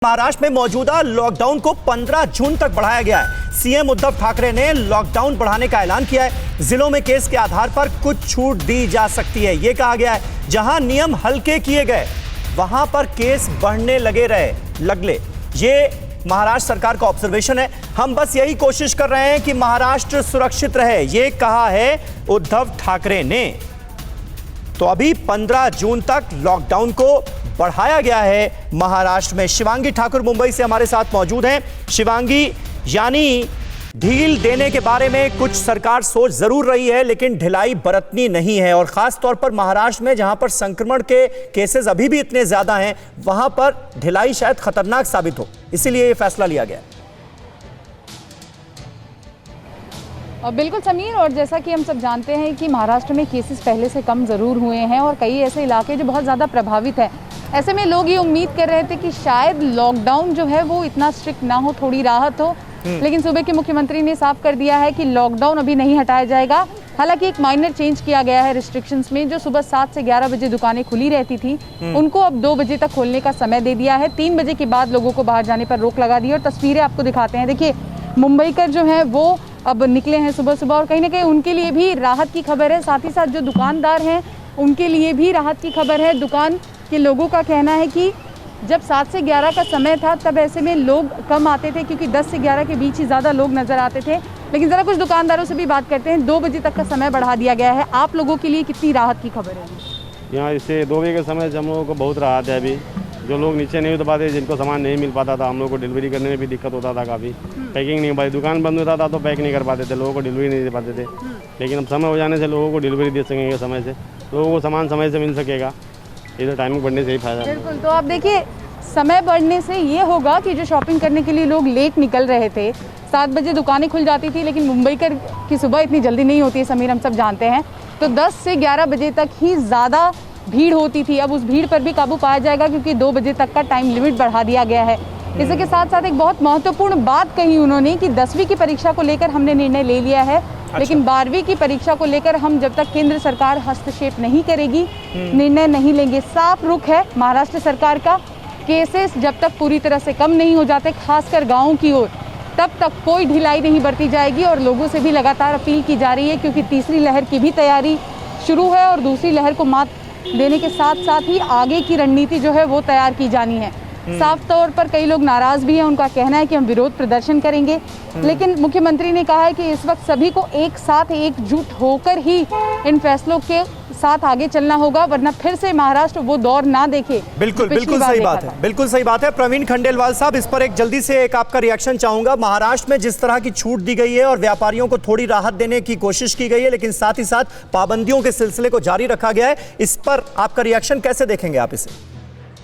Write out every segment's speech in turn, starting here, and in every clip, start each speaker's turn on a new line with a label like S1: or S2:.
S1: महाराष्ट्र में मौजूदा लॉकडाउन को 15 जून तक बढ़ाया गया है। सीएम उद्धव ठाकरे ने लॉकडाउन बढ़ाने का ऐलान किया है। जिलों में केस के आधार पर कुछ छूट दी जा सकती है। यह कहा गया है जहां नियम हल्के किए गए वहां पर केस बढ़ने लगले। ये महाराष्ट्र सरकार का ऑब्जर्वेशन है। हम बस यही कोशिश कर रहे हैं कि महाराष्ट्र सुरक्षित रहे, ये कहा है उद्धव ठाकरे ने। तो अभी 15 जून तक लॉकडाउन को बढ़ाया गया है महाराष्ट्र में। शिवांगी ठाकुर मुंबई से हमारे साथ मौजूद हैं। शिवांगी, यानी ढील देने के बारे में कुछ सरकार सोच जरूर रही है, लेकिन ढिलाई बरतनी नहीं है, और खास तौर पर महाराष्ट्र में जहां पर संक्रमण के केसेस अभी भी इतने ज्यादा हैं, वहां पर ढिलाई शायद खतरनाक साबित हो, इसीलिए यह फैसला लिया गया।
S2: और बिल्कुल समीर, और जैसा कि हम सब जानते हैं कि महाराष्ट्र में केसेस पहले से कम ज़रूर हुए हैं और कई ऐसे इलाके जो बहुत ज़्यादा प्रभावित हैं। ऐसे में लोग ये उम्मीद कर रहे थे कि शायद लॉकडाउन जो है वो इतना स्ट्रिक्ट ना हो, थोड़ी राहत हो, लेकिन सुबह के मुख्यमंत्री ने साफ कर दिया है कि लॉकडाउन अभी नहीं हटाया जाएगा। हालांकि एक माइनर चेंज किया गया है रिस्ट्रिक्शंस में। जो सुबह 7 से 11 बजे दुकानें खुली रहती थी उनको अब 2 बजे तक खोलने का समय दे दिया है। 3 बजे के बाद लोगों को बाहर जाने पर रोक लगा दी है। और तस्वीरें आपको दिखाते हैं। देखिए, मुंबई कर जो है वो अब निकले हैं सुबह सुबह, और कहीं ना कहीं उनके लिए भी राहत की खबर है। साथ ही साथ जो दुकानदार हैं उनके लिए भी राहत की खबर है। दुकान के लोगों का कहना है कि जब 7 से 11 का समय था तब ऐसे में लोग कम आते थे, क्योंकि 10 से 11 के बीच ही ज़्यादा लोग नज़र आते थे। लेकिन ज़रा कुछ दुकानदारों से भी बात करते हैं। 2 बजे तक का समय बढ़ा दिया गया है। आप लोगों के लिए कितनी राहत की खबर है?
S3: यहाँ इससे 2 बजे के समय से हम लोगों को बहुत राहत है। अभी जो लोग नीचे नहीं उतर पाते, जिनको सामान नहीं मिल पाता था, हम लोग को डिलीवरी करने में भी दिक्कत होता था काफ़ी। पैकिंग नहीं हो पाती, दुकान बंद होता था तो पैक नहीं कर पाते थे, लोगों को डिलीवरी नहीं दे पाते थे। लेकिन अब समय हो जाने से लोगों को डिलीवरी दे सकेंगे, समय से लोगों को सामान समय से मिल सकेगा। ये तो टाइमिंग बढ़ने से ही फायदा है।
S2: बिल्कुल। तो आप देखिए, समय बढ़ने से ये होगा कि जो शॉपिंग करने के लिए लोग लेट निकल रहे थे, 7 बजे दुकानें खुल जाती थी, लेकिन मुंबई की सुबह इतनी जल्दी नहीं होती है समीर, हम सब जानते हैं। तो 10 से 11 बजे तक ही ज़्यादा भीड़ होती थी। अब उस भीड़ पर भी काबू पाया जाएगा, क्योंकि 2 बजे तक का टाइम लिमिट बढ़ा दिया गया है। इसी के साथ साथ एक बहुत महत्वपूर्ण बात कही उन्होंने कि 10वीं की परीक्षा को लेकर हमने निर्णय ले लिया है, लेकिन 12वीं की परीक्षा को लेकर हम जब तक केंद्र सरकार हस्तक्षेप नहीं करेगी निर्णय नहीं लेंगे। साफ रुख है महाराष्ट्र सरकार का। केसेस जब तक पूरी तरह से कम नहीं हो जाते, खासकर गाँव की ओर, तब तक कोई ढिलाई नहीं बरती जाएगी। और लोगों से भी लगातार अपील की जा रही है, क्योंकि तीसरी लहर की भी तैयारी शुरू है और दूसरी लहर को मात देने के साथ साथ ही आगे की रणनीति जो है वो तैयार की जानी है। साफ तौर पर कई लोग नाराज भी हैं। उनका कहना है कि हम विरोध प्रदर्शन करेंगे, लेकिन मुख्यमंत्री ने कहा है कि इस वक्त सभी को एक साथ एकजुट होकर ही इन फैसलों के साथ आगे चलना होगा, वरना फिर से महाराष्ट्र वो दौर ना देखे।
S1: बिल्कुल सही बात है, बिल्कुल सही बात है। प्रवीण खंडेलवाल साहब, इस पर एक जल्दी से एक आपका रिएक्शन चाहूंगा। महाराष्ट्र में जिस तरह की छूट दी गई है और व्यापारियों को थोड़ी राहत देने की कोशिश की गई है, लेकिन साथ ही साथ पाबंदियों के सिलसिले को जारी रखा गया है, इस पर आपका रिएक्शन कैसे देखेंगे आप इसे?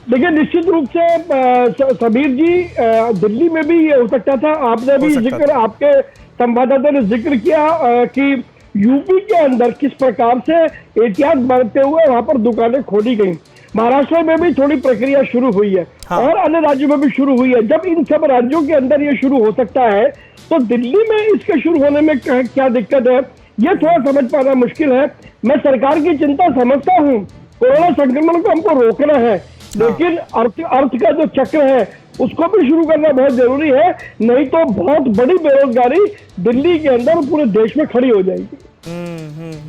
S4: देखिए, निश्चित रूप से समीर जी, दिल्ली में भी ये हो सकता था। आपने भी जिक्र, आपके संवाददाता ने जिक्र किया कि यूपी के अंदर किस प्रकार से एहतियात बरतते हुए वहां पर दुकानें खोली गई। महाराष्ट्र में भी थोड़ी प्रक्रिया शुरू हुई है। हाँ। और अन्य राज्यों में भी शुरू हुई है। जब इन सब राज्यों के अंदर ये शुरू हो सकता है, तो दिल्ली में इसके शुरू होने में क्या दिक्कत है, ये थोड़ा समझ पाना मुश्किल है। मैं सरकार की चिंता समझता हूँ, कोरोना संक्रमण को हमको रोकना है, लेकिन अर्थ का जो चक्र है उसको भी शुरू करना बहुत जरूरी है, नहीं तो बहुत बड़ी बेरोजगारी दिल्ली के अंदर पूरे देश में खड़ी हो जाएगी।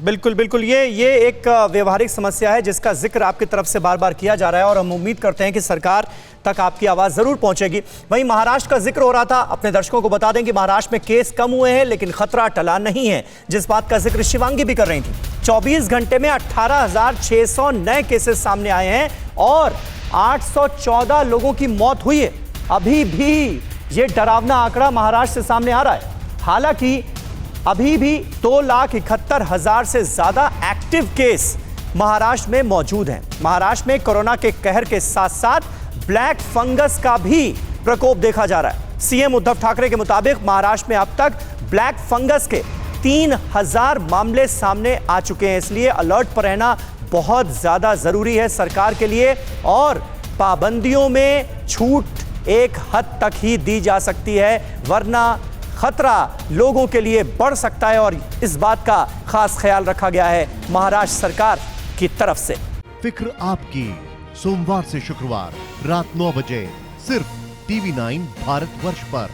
S1: बिल्कुल ये एक व्यवहारिक समस्या है जिसका जिक्र आपकी तरफ से बार बार किया जा रहा है, और हम उम्मीद करते हैं कि सरकार तक आपकी आवाज जरूर पहुंचेगी। वहीं महाराष्ट्र का जिक्र हो रहा था, अपने दर्शकों को बता दें कि महाराष्ट्र में केस कम हुए हैं, लेकिन खतरा टला नहीं है, जिस बात का जिक्र शिवांगी भी कर रही थी। 24 घंटे में 18,600 नए केसेस सामने आए हैं और 814 लोगों की मौत हुई है। अभी भी ये डरावना आंकड़ा महाराष्ट्र से सामने आ रहा है। हालांकि अभी भी 2,71,000 से ज्यादा एक्टिव केस महाराष्ट्र में मौजूद हैं। महाराष्ट्र में कोरोना के कहर के साथ साथ ब्लैक फंगस का भी प्रकोप देखा जा रहा है। सीएम उद्धव ठाकरे के मुताबिक महाराष्ट्र में अब तक ब्लैक फंगस के 3,000 मामले सामने आ चुके हैं। इसलिए अलर्ट पर रहना बहुत ज्यादा जरूरी है सरकार के लिए, और पाबंदियों में छूट एक हद तक ही दी जा सकती है, वरना खतरा लोगों के लिए बढ़ सकता है, और इस बात का खास ख्याल रखा गया है महाराष्ट्र सरकार की तरफ से।
S5: फिक्र आपकी, सोमवार से शुक्रवार रात 9 बजे सिर्फ TV9 भारतवर्ष पर।